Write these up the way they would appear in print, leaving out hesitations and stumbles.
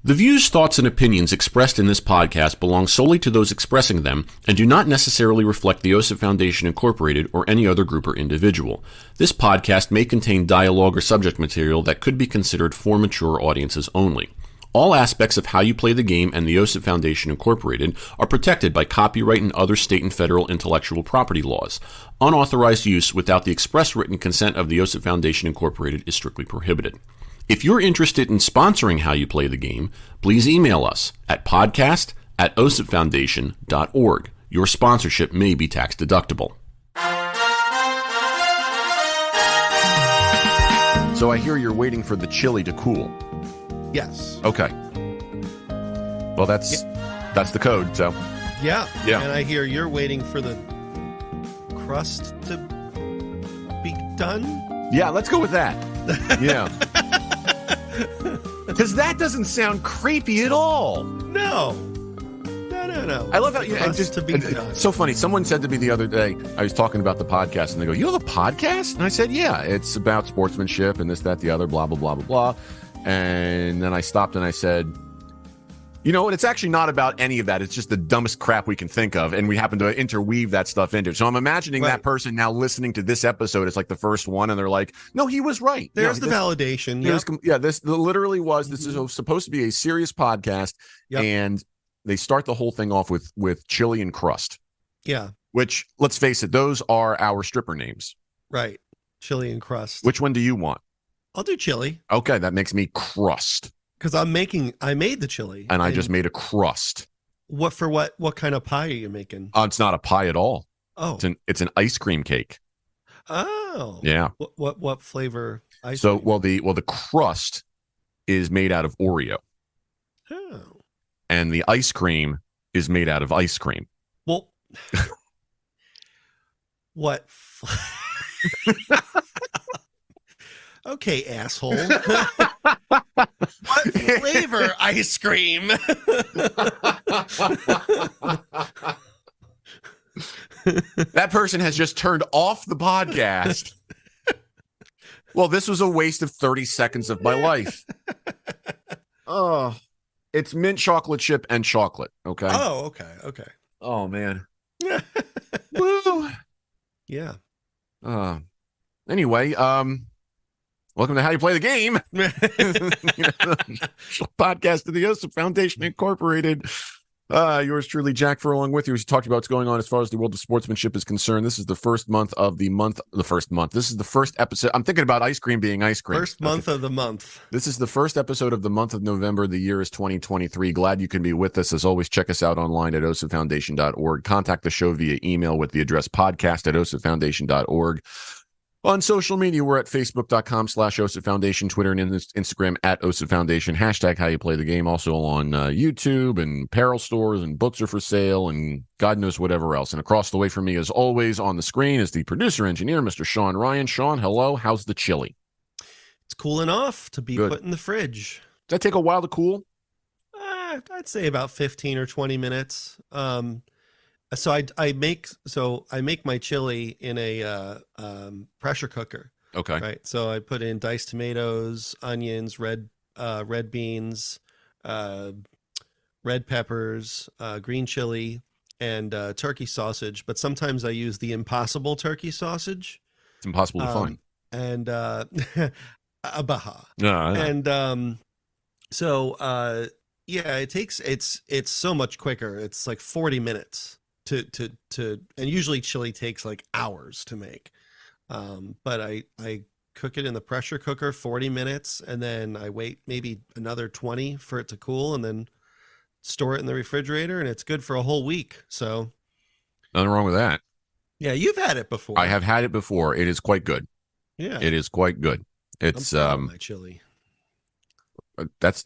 The views, thoughts, and opinions expressed in this podcast belong solely to those expressing them and do not necessarily reflect the OSIP Foundation Incorporated or any other group or individual. This podcast may contain dialogue or subject material that could be considered for mature audiences only. All aspects of how you play the game and the OSIP Foundation Incorporated are protected by copyright and other state and federal intellectual property laws. Unauthorized use without the express written consent of the OSIP Foundation Incorporated is strictly prohibited. If you're interested in sponsoring How You Play the Game, please email us at podcast@osipfoundation.org. Your sponsorship may be tax deductible. So I hear you're waiting for the chili to cool. Yes. Okay. Well, that's the code, so. Yeah. Yeah. And I hear you're waiting for the crust to be done? Yeah, let's go with that. Yeah. Because that doesn't sound creepy at all. No. I love how it's so funny. Someone said to me the other day, I was talking about the podcast, and they go, "You have a podcast?" And I said, "Yeah, it's about sportsmanship and this, that, the other, blah, blah, blah, blah, blah." And then I stopped and I said, "You know what? It's actually not about any of that. It's just the dumbest crap we can think of, and we happen to interweave that stuff into it." So I'm imagining that person now listening to this episode is like the first one, and they're like, "No, he was right. There's the validation." This literally was. This is supposed to be a serious podcast, and they start the whole thing off with chili and crust. Yeah. Which, let's face it, those are our stripper names. Right. Chili and crust. Which one do you want? I'll do chili. Okay, that makes me crust. Because I made the chili. And I just made a crust. What kind of pie are you making? It's not a pie at all. Oh. It's an ice cream cake. Oh. Yeah. What flavor ice cream? The crust is made out of Oreo. Oh. And the ice cream is made out of ice cream. Well, what? Okay, asshole. What flavor ice cream? That person has just turned off the podcast. Well, this was a waste of 30 seconds of my life. Oh. It's mint chocolate chip and chocolate. Okay. Oh, okay. Oh man. Woo. Yeah. Anyway, welcome to How You Play the Game. Podcast of the OSIP Foundation Incorporated. Yours truly, Jack Furlong, with you. As you talked about what's going on as far as the world of sportsmanship is concerned. This is the first month of the month. This is the first episode. I'm thinking about ice cream being ice cream. First month of the month. This is the first episode of the month of November. The year is 2023. Glad you can be with us. As always, check us out online at osipfoundation.org. Contact the show via email with the address podcast@osipfoundation.org. On social media, we're at facebook.com/OSIP Foundation, Twitter and Instagram at OSIP Foundation, hashtag How You Play the Game. Also on YouTube and apparel stores, and books are for sale, and God knows whatever else. And across the way from me, as always, on the screen is the producer engineer, Mr. Sean Ryan. Sean, hello. How's the chili? It's cooling off to be put in the fridge. Does that take a while to cool? I'd say about 15 or 20 minutes. So I make my chili in a pressure cooker. Okay. Right. So I put in diced tomatoes, onions, red beans, red peppers, green chili, and turkey sausage. But sometimes I use the Impossible turkey sausage. It's impossible to find. And Baja. And it's so much quicker. It's like 40 minutes. To and usually chili takes like hours to make, but I cook it in the pressure cooker 40 minutes, and then I wait maybe another 20 for it to cool, and then store it in the refrigerator, and it's good for a whole week. So nothing wrong with that. Yeah, you've had it before. I have had it before. It is quite good. Yeah, it is quite good. It's my chili. That's.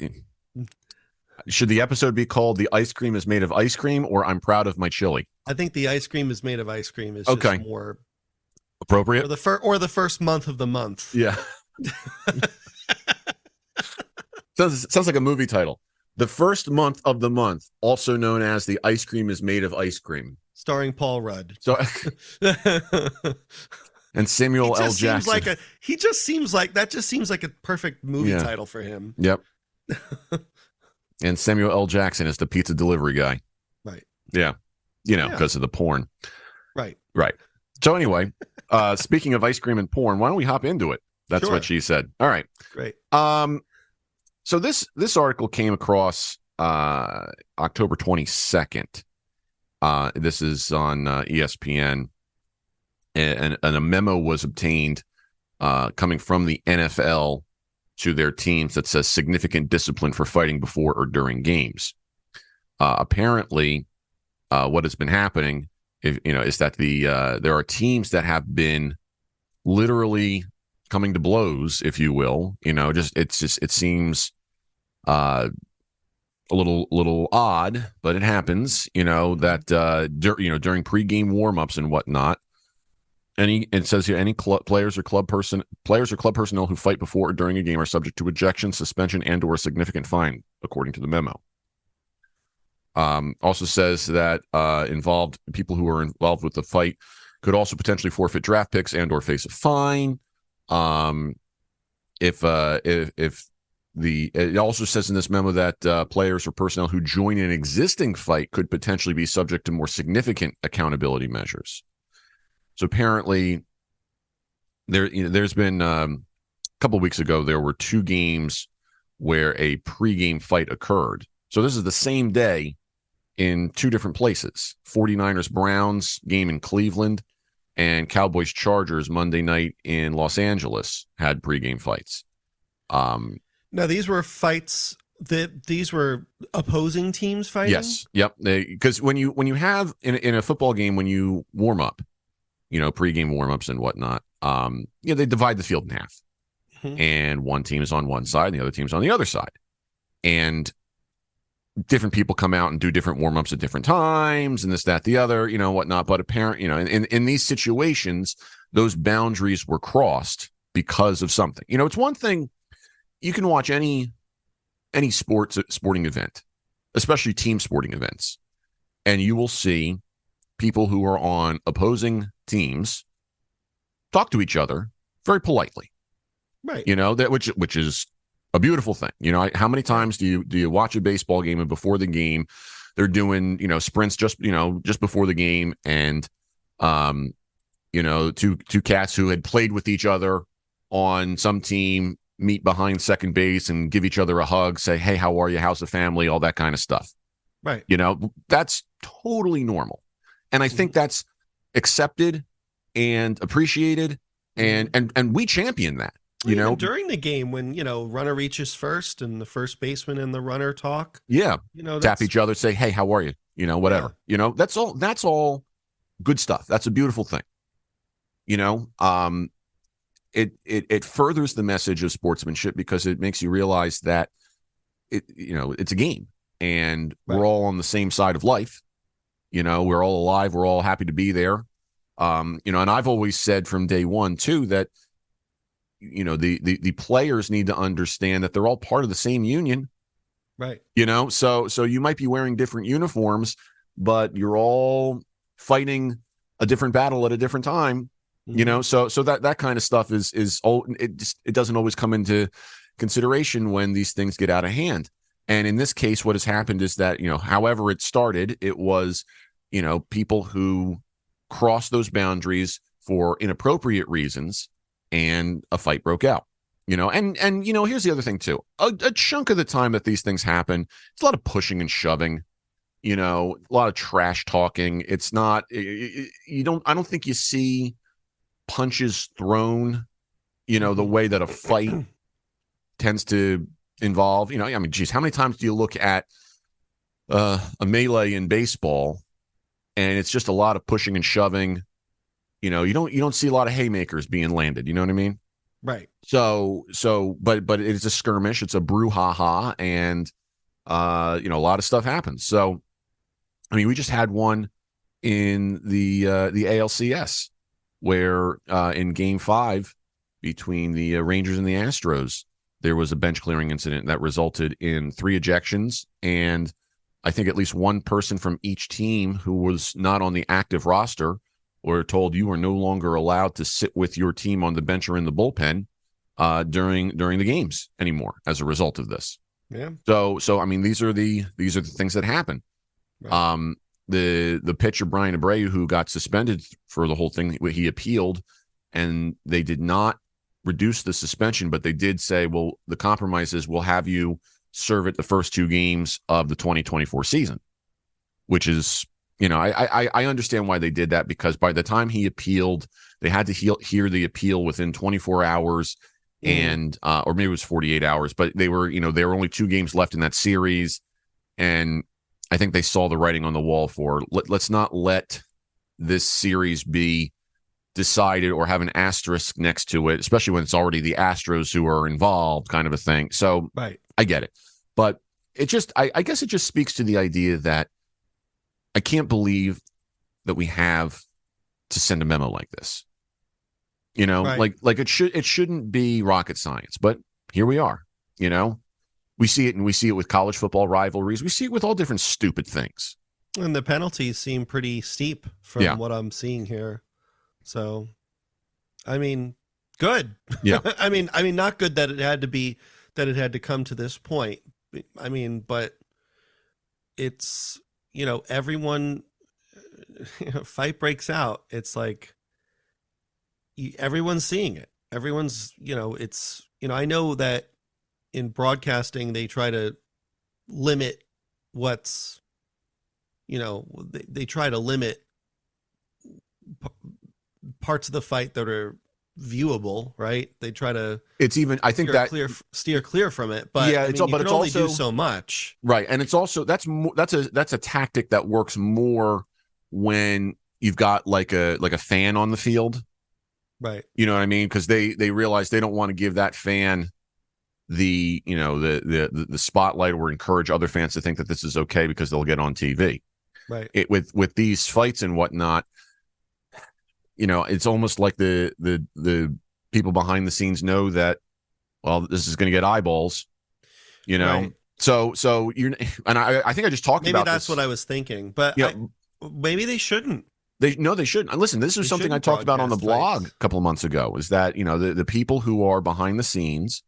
Should the episode be called "The Ice Cream is Made of Ice Cream" or "I'm Proud of My Chili"? I think "The Ice Cream is Made of Ice Cream" is okay. Just more appropriate. Or the first month of the month. Yeah. Sounds like a movie title. The first month of the month, also known as "The Ice Cream is Made of Ice Cream," starring Paul Rudd. So. And Samuel L. Jackson. That just seems like a perfect movie title for him. Yep. And Samuel L. Jackson is the pizza delivery guy. Right. Yeah. Because of the porn. Right. Right. So anyway, speaking of ice cream and porn, why don't we hop into it? That's Sure. what she said. All right. Great. So this article came across October 22nd. This is on ESPN, and a memo was obtained coming from the NFL to their teams that says significant discipline for fighting before or during games. Apparently, what has been happening, is that there are teams that have been literally coming to blows, if you will. It seems a little odd, but it happens. That during pregame warmups and whatnot. It says here any players or club personnel who fight before or during a game are subject to ejection, suspension, and/or a significant fine, according to the memo. Also says that people who are involved with the fight could also potentially forfeit draft picks and/or face a fine. It also says in this memo that players or personnel who join an existing fight could potentially be subject to more significant accountability measures. So apparently, there's been a couple of weeks ago, there were 2 games where a pregame fight occurred. So this is the same day in 2 different places. 49ers Browns game in Cleveland and Cowboys Chargers Monday night in Los Angeles had pregame fights. Now, these were fights these were opposing teams fighting? Yes. Yep. Because when you have in a football game, when you warm up, pregame warmups and whatnot, they divide the field in half. Mm-hmm. And one team is on one side and the other team's on the other side. And different people come out and do different warmups at different times and this, that, the other, whatnot. But apparently, in these situations, those boundaries were crossed because of something. It's one thing, you can watch any sporting event, especially team sporting events, and you will see people who are on opposing teams talk to each other very politely, right? Which is a beautiful thing. How many times do you watch a baseball game and before the game they're doing sprints just before the game, and two cats who had played with each other on some team meet behind second base and give each other a hug, say, hey, how are you? How's the family? All that kind of stuff. Right. That's totally normal. And I think that's accepted and appreciated. And we champion that, Even during the game when, runner reaches first and the first baseman and the runner talk. Yeah. Tap each other, say, hey, how are you? Whatever. Yeah. That's all good stuff. That's a beautiful thing. It furthers the message of sportsmanship because it makes you realize that it's a game and we're all on the same side of life. We're all alive. We're all happy to be there. And I've always said from day one too, that, the players need to understand that they're all part of the same union. Right. So you might be wearing different uniforms, but you're all fighting a different battle at a different time. So that kind of stuff it doesn't always come into consideration when these things get out of hand. And in this case, what has happened is that, however it started, it was, people who crossed those boundaries for inappropriate reasons and a fight broke out, and here's the other thing too. A chunk of the time that these things happen, it's a lot of pushing and shoving, a lot of trash talking. It's not, I don't think you see punches thrown, the way that a fight tends to involve, geez, how many times do you look at a melee in baseball and it's just a lot of pushing and shoving? You don't see a lot of haymakers being landed. You know what I mean? Right. So, but it's a skirmish. It's a brouhaha, and a lot of stuff happens. So, we just had one in the ALCS where in Game 5 between the Rangers and the Astros, there was a bench clearing incident that resulted in 3 ejections, and I think at least one person from each team who was not on the active roster were told you are no longer allowed to sit with your team on the bench or in the bullpen during the games anymore as a result of this. Yeah. So I mean, these are the things that happen. Right. The pitcher Brian Abreu, who got suspended for the whole thing, he appealed, and they did not reduce the suspension, but they did say, well, the compromise is we'll have you serve it the first 2 games of the 2024 season, which is, I understand why they did that, because by the time he appealed, they had to hear the appeal within 24 hours and or maybe it was 48 hours, but there were only 2 games left in that series, and I think they saw the writing on the wall for let's not let this series be decided or have an asterisk next to it, especially when it's already the Astros who are involved, kind of a thing. So Right. I get it, but it just I guess it just speaks to the idea that I can't believe that we have to send a memo like this. Right. Like it shouldn't be rocket science, but here we are. We see it, and we see it with college football rivalries. We see it with all different stupid things. And the penalties seem pretty steep from what I'm seeing here. So, I mean, good. Yeah. I mean, not good that it had to come to this point. I mean, but it's, everyone, fight breaks out. It's like everyone's seeing it. Everyone's, it's, I know that in broadcasting, they try to limit what's, they try to limit parts of the fight that are viewable, right? They try to. It's even. I think steer clear from it, but yeah, you can only also do so much, right? And it's also that's a tactic that works more when you've got like a fan on the field, right? You know what I mean? Because they realize they don't want to give that fan the spotlight or encourage other fans to think that this is okay because they'll get on TV. Right. With these fights and whatnot, it's almost like the people behind the scenes know that, well, this is going to get eyeballs, Right. So you're, and I think I just talked about maybe that's this. What I was thinking, but maybe they shouldn't. They shouldn't. Listen, this is something I talked about on the blog a couple of months ago, is that, the people who are behind the scenes,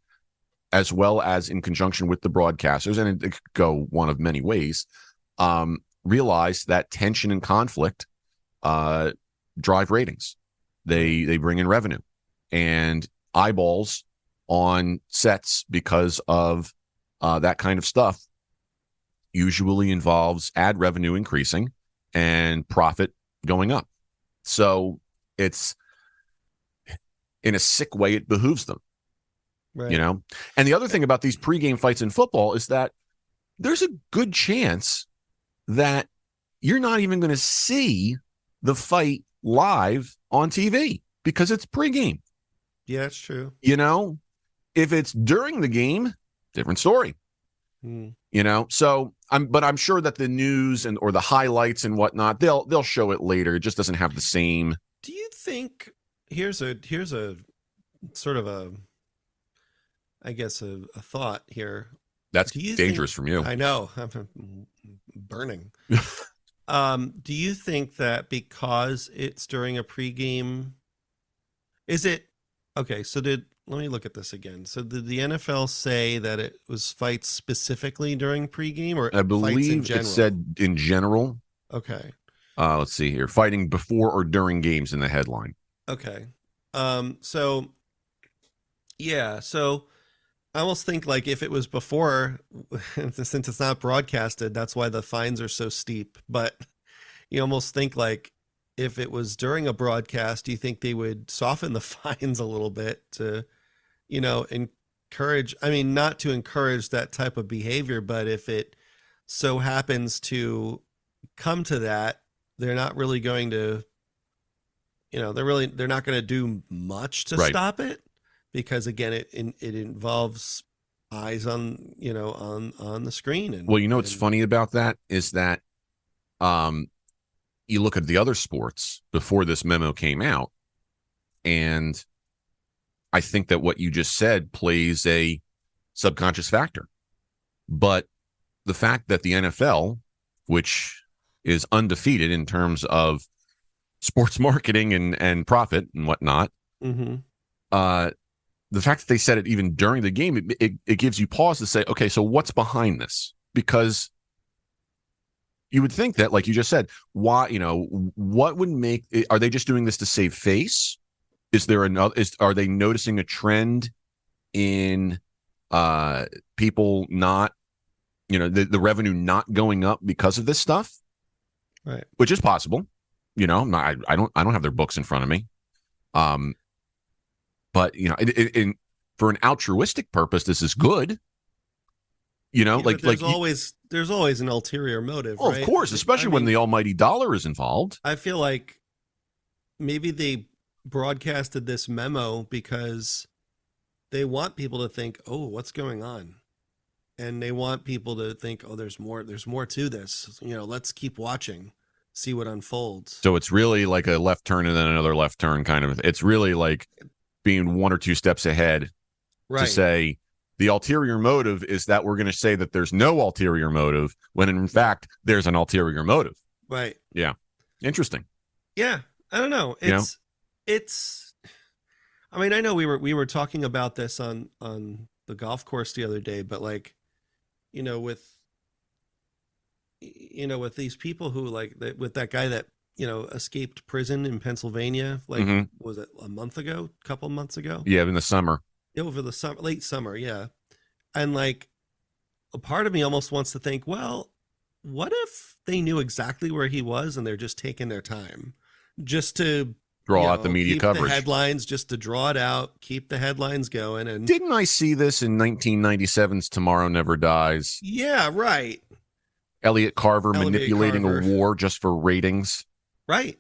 as well as in conjunction with the broadcasters, and it could go one of many ways, realize that tension and conflict drive ratings. They bring in revenue and eyeballs on sets because of that kind of stuff usually involves ad revenue increasing and profit going up. So it's, in a sick way, it behooves them. Right. And the other thing about these pregame fights in football is that there's a good chance that you're not even going to see the fight live on TV because it's pregame. Yeah, that's true. If it's during the game, different story. So I'm sure that the news or the highlights and whatnot, they'll show it later. It just doesn't have the same. Do you think here's a sort of a, I guess, a thought here. That's dangerous from you. I know. I'm burning. Do you think that because it's during a pregame, is it okay? So let me look at this again. So did the NFL say that it was fights specifically during pregame, or I believe it said in general? Okay. Let's see here. Fighting before or during games in the headline. Okay. So yeah. So I almost think like if it was before, since it's not broadcasted, that's why the fines are so steep. But you almost think like if it was during a broadcast, do you think they would soften the fines a little bit to, encourage, not to encourage that type of behavior, but if it so happens to come to that, they're not really going to, they're not going to do much to stop it, because again, it involves eyes on, on the screen. And what's funny about that is that, you look at the other sports before this memo came out, and I think that what you just said plays a subconscious factor. But the fact that the NFL, which is undefeated in terms of sports marketing and profit and whatnot, the fact that they said it even during the game, it gives you pause to say, okay, so what's behind this? Because you would think that, like you just said, why, what would make, are they just doing this to save face? Is there are they noticing a trend in people not, the revenue not going up because of this stuff? Right. Which is possible. I don't have their books in front of me. But for an altruistic purpose, this is good. There's always an ulterior motive. Well, right? Of course, especially when the almighty dollar is involved. I feel like maybe they broadcasted this memo because they want people to think, "Oh, what's going on?" And they want people to think, "Oh, there's more to this. Let's keep watching, see what unfolds." So it's really like a left turn and then another left turn kind of. It's really like being one or two steps ahead to say the ulterior motive is that we're going to say that there's no ulterior motive when in fact there's an ulterior motive. Right. Yeah. Interesting. Yeah. I don't know. It's I mean, I know we were talking about this on the golf course the other day, but like, with these people who with that guy that, escaped prison in Pennsylvania, was it a couple months ago? Yeah, in the summer. Over the summer, late summer, yeah. And like, a part of me almost wants to think, well, what if they knew exactly where he was and they're just taking their time just to draw out the media coverage, the headlines, just to draw it out, keep the headlines going. And didn't I see this in 1997's Tomorrow Never Dies? Yeah, right. Elliot Carver manipulating a war just for ratings. Right.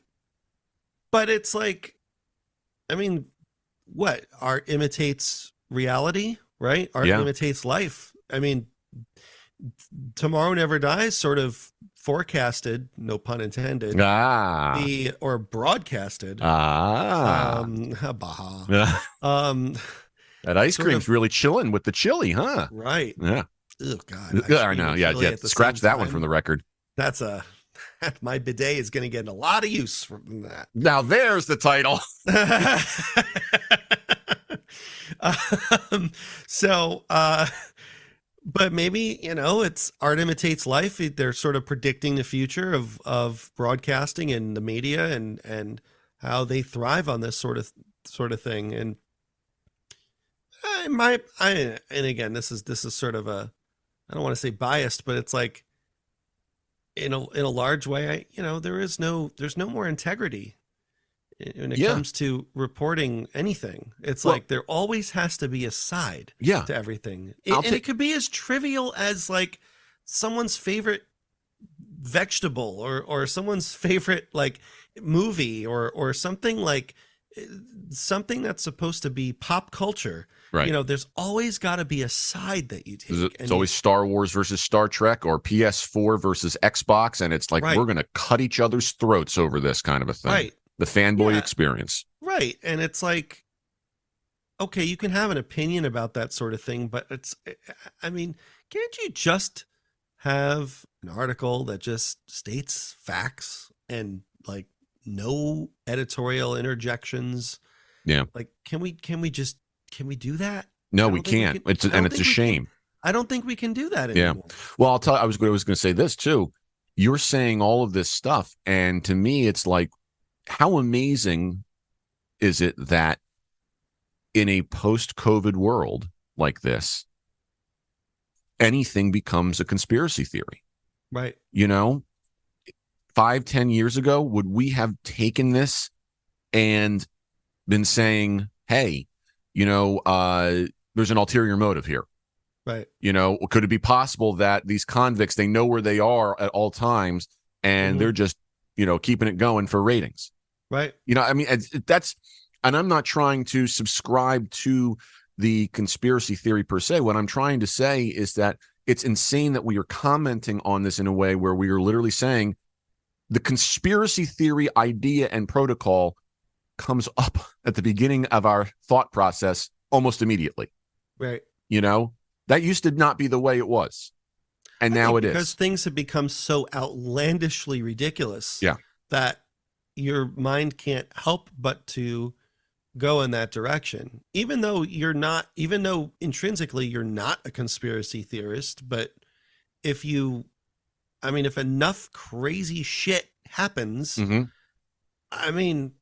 But it's like, I mean, what? Art imitates reality, right? Art imitates life. I mean, Tomorrow Never Dies sort of forecasted, no pun intended, or broadcasted. That ice cream's really chilling with the chili, huh? Right. Yeah. Oh God. I know. Yeah. Scratch that one from the record. My bidet is going to get a lot of use from that. Now there's the title. But maybe, it's art imitates life. They're sort of predicting the future of broadcasting and the media and how they thrive on this sort of thing. And and again, this is sort of I don't want to say biased, but it's like, in a large way, there's no more integrity when it comes to reporting anything. It's like there always has to be a side to everything. And it could be as trivial as like someone's favorite vegetable or someone's favorite like movie or something like something that's supposed to be pop culture. Right. There's always got to be a side that you take. It's always Star Wars versus Star Trek or PS4 versus Xbox. And it's like, we're going to cut each other's throats over this kind of a thing. Right. The fanboy experience. Right. And it's like, okay, you can have an opinion about that sort of thing, but can't you just have an article that just states facts and like no editorial interjections? Yeah. Like, can we do that? No, we can't. It's a shame. I don't think we can do that anymore. Yeah. Well, I'll tell you, I was going to say this too. You're saying all of this stuff. And to me, it's like, how amazing is it that in a post-COVID world like this, anything becomes a conspiracy theory? Right. 5-10 years ago, would we have taken this and been saying, hey, there's an ulterior motive here? Right. Could it be possible that these convicts, they know where they are at all times and they're just, keeping it going for ratings? Right. That's, and I'm not trying to subscribe to the conspiracy theory per se. What I'm trying to say is that it's insane that we are commenting on this in a way where we are literally saying the conspiracy theory idea and protocol comes up at the beginning of our thought process almost immediately. Right. That used to not be the way it was. And now it is. Because things have become so outlandishly ridiculous that your mind can't help but to go in that direction, even though intrinsically you're not a conspiracy theorist. But if you, I mean, if enough crazy shit happens, Mm-hmm. I mean,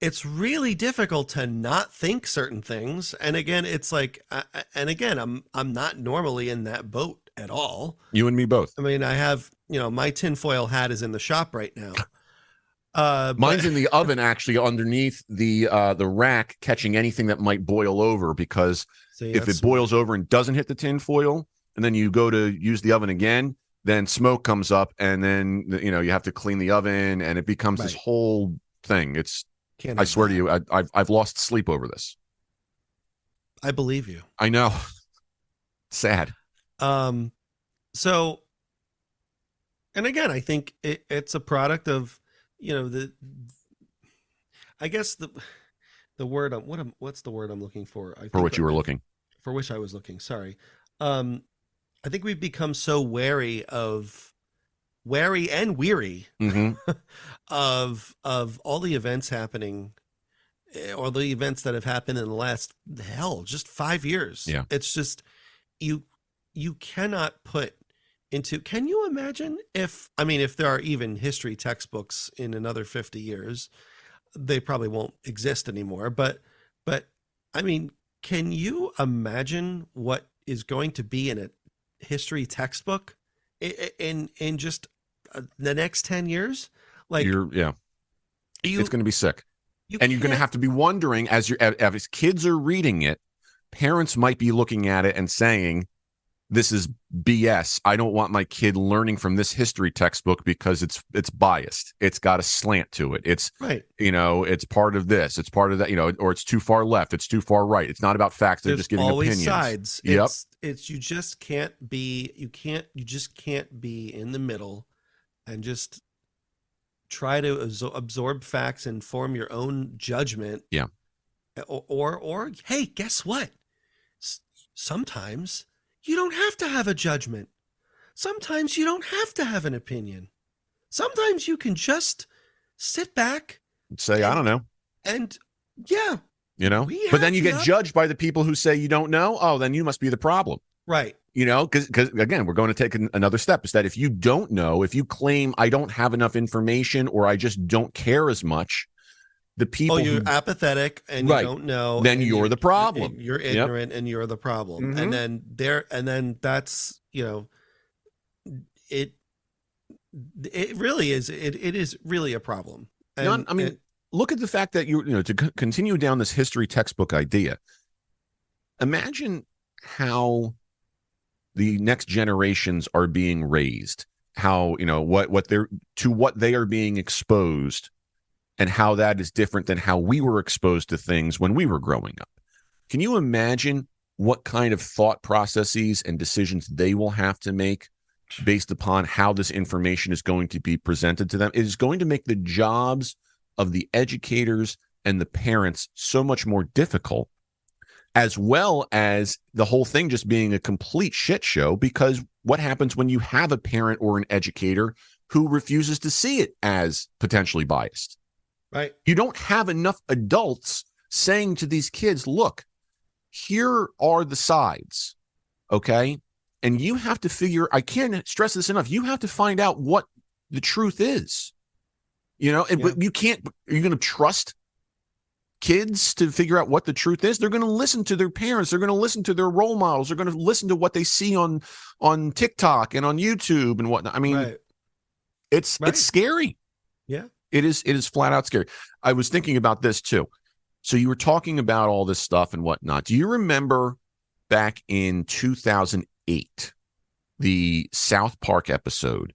it's really difficult to not think certain things. And again, it's like, and again, I'm not normally in that boat at all. You and me both. I mean, I have, my tinfoil hat is in the shop right now. Mine's in the oven, actually, underneath the rack, catching anything that might boil over, because if it boils over and doesn't hit the tin foil, and then you go to use the oven again, then smoke comes up, and then you have to clean the oven, and it becomes this whole thing. I swear to you, I've lost sleep over this. I believe you. I know. Sad. So, and again, I think it's a product of, I guess the word what's the word I'm looking for? For which you were looking. For which I was looking. Sorry. I think we've become so wary and weary mm-hmm. of all the events happening, or the events that have happened in the last, just 5 years. Yeah. It's just, you cannot put into, can you imagine if there are even history textbooks in another 50 years, they probably won't exist anymore. But I mean, can you imagine what is going to be in a history textbook in just the next 10 years? Like, it's going to be sick. And you're going to have to be wondering, as kids are reading it, parents might be looking at it and saying, this is BS. I don't want my kid learning from this history textbook because it's biased. It's got a slant to it. It's right. It's part of this. It's part of that. Or it's too far left. It's too far right. It's not about facts. They're just giving opinions. Sides. Yep. It's you just can't be. You just can't be in the middle, and just try to absorb facts and form your own judgment. Yeah. Or hey, guess what? Sometimes you don't have to have a judgment. Sometimes you don't have to have an opinion. Sometimes you can just sit back and say, I don't know. And yeah. But then you get judged by the people who say you don't know. Oh, then you must be the problem. Right. Because again, we're going to take another step. Is that if you don't know, if you claim I don't have enough information, or I just don't care as much, the people you're apathetic and you don't know, then you're the problem. You're ignorant and you're the problem. Mm-hmm. And then that's, it really is. It is really a problem. And, look at the fact that to continue down this history textbook idea. Imagine how the next generations are being raised, how, what they are being exposed, and how that is different than how we were exposed to things when we were growing up. Can you imagine what kind of thought processes and decisions they will have to make based upon how this information is going to be presented to them? It is going to make the jobs of the educators and the parents so much more difficult, as well as the whole thing just being a complete shit show, because what happens when you have a parent or an educator who refuses to see it as potentially biased? Right. You don't have enough adults saying to these kids, look, here are the sides, okay? And you have to figure, I can't stress this enough, you have to find out what the truth is. But you can't, are you going to trust kids to figure out what the truth is? They're going to listen to their parents. They're going to listen to their role models. They're going to listen to what they see on TikTok and on YouTube and whatnot. I mean, it's scary. Yeah. It is flat out scary. I was thinking about this too. So you were talking about all this stuff and whatnot. Do you remember back in 2008, the South Park episode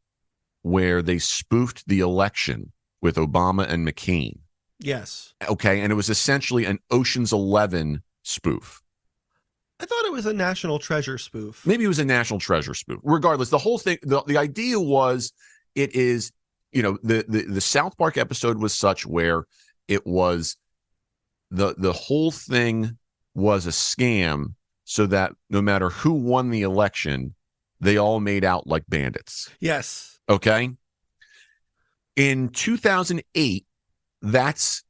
where they spoofed the election with Obama and McCain? Yes. Okay. And it was essentially an Ocean's 11 spoof. I thought it was a National Treasure spoof. Maybe it was a National Treasure spoof. Regardless, the whole thing, the idea was, it is, the South Park episode was such where it was the whole thing was a scam, so that no matter who won the election, they all made out like bandits. Yes. Okay. In 2008, that's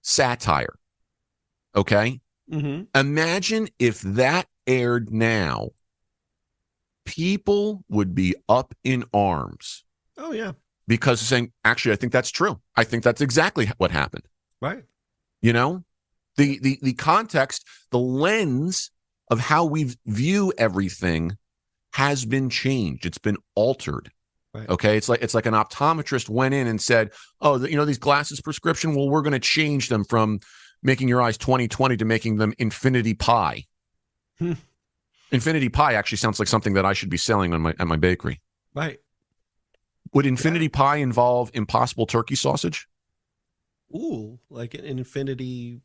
satire. Okay? Mm-hmm. Imagine if that aired now, people would be up in arms. Oh, yeah. Because saying, actually, I think that's true. I think that's exactly what happened. Right. You know, the context, the lens of how we view everything has been changed. It's been altered. Right. Okay. It's like an optometrist went in and said, oh, these glasses prescription, well, we're going to change them from making your eyes 20/20 to making them infinity pie. Infinity pie actually sounds like something that I should be selling at my bakery. Right. Would infinity pie involve Impossible turkey sausage? Ooh, like an infinity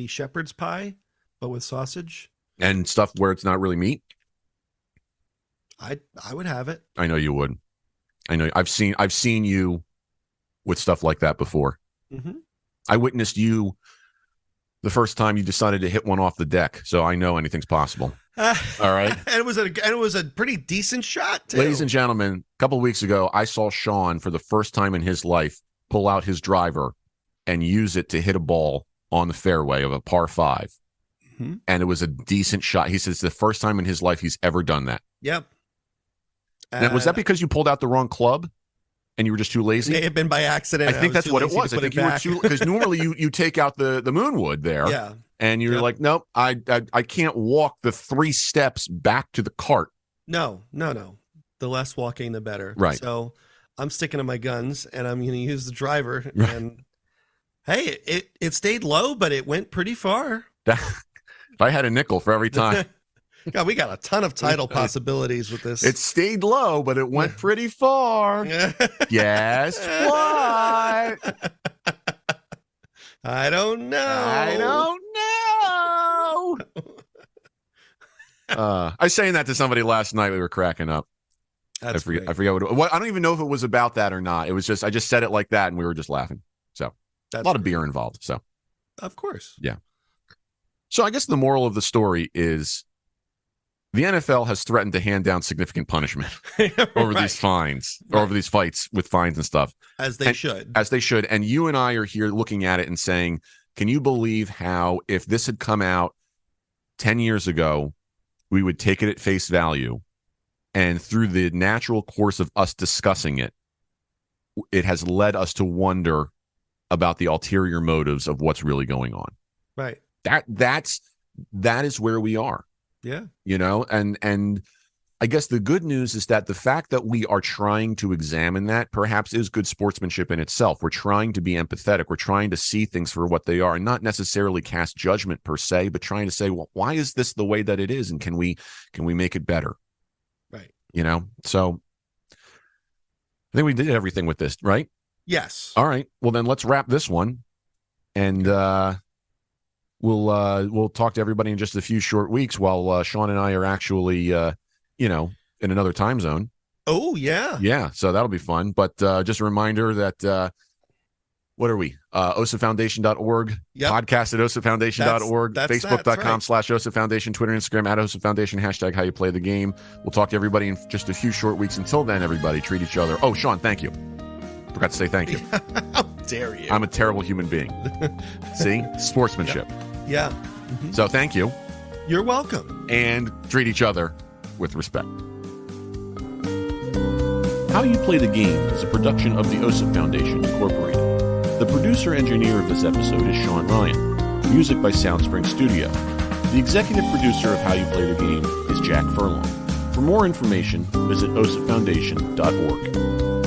shepherd's pie, but with sausage and stuff where it's not really meat. I would have it. I know you would. I know I've seen you with stuff like that before. Mm-hmm. I witnessed you the first time you decided to hit one off the deck, so I know anything's possible. All right. And it was a pretty decent shot, too. Ladies and gentlemen, a couple of weeks ago, I saw Sean for the first time in his life pull out his driver and use it to hit a ball on the fairway of a par 5. Mm-hmm. And it was a decent shot. He says it's the first time in his life he's ever done that. Yep. Now, was that because you pulled out the wrong club and you were just too lazy? It may have been by accident. I think that's what it was. I think you were too, because normally you take out the moonwood there. Yeah. And you're like, nope, I can't walk the 3 steps back to the cart. No. The less walking, the better. Right. So I'm sticking to my guns, and I'm going to use the driver. Right. And hey, it stayed low, but it went pretty far. If I had a nickel for every time. God, we got a ton of title possibilities with this. It stayed low, but it went pretty far. Guess what? I don't know. I was saying that to somebody last night. We were cracking up. I forget what I don't even know if it was about that or not. It was just I just said it like that, and we were just laughing. So a lot of beer involved. So of course, yeah. So I guess the moral of the story is the NFL has threatened to hand down significant punishment over these fines, or over these fights with fines and stuff, as they should. And you and I are here looking at it and saying, can you believe how if this had come out 10 years ago, we would take it at face value, and through the natural course of us discussing it, it has led us to wonder about the ulterior motives of what's really going on. Right. That is where we are. Yeah. You know, and I guess the good news is that the fact that we are trying to examine that perhaps is good sportsmanship in itself. We're trying to be empathetic. We're trying to see things for what they are and not necessarily cast judgment per se, but trying to say, well, why is this the way that it is? And can we make it better? Right. You know, so I think we did everything with this, right? Yes. All right. Well, then let's wrap this one. And we'll talk to everybody in just a few short weeks while Sean and I are actually, in another time zone. Oh, yeah. Yeah. So that'll be fun. But just a reminder that, what are we? OSAFoundation.org, podcast at OSAFoundation.org, Facebook.com/OSA Foundation, Twitter, Instagram at OSA Foundation, hashtag how you play the game. We'll talk to everybody in just a few short weeks. Until then, everybody, treat each other. Oh, Sean, thank you. Forgot to say thank you. How dare you? I'm a terrible human being. See? Sportsmanship. Yeah. Mm-hmm. So thank you. You're welcome. And treat each other with respect. How You Play the Game is a production of the OSA Foundation, Incorporated. The producer-engineer of this episode is Sean Ryan. Music by Soundspring Studio. The executive producer of How You Play the Game is Jack Furlong. For more information, visit osafoundation.org.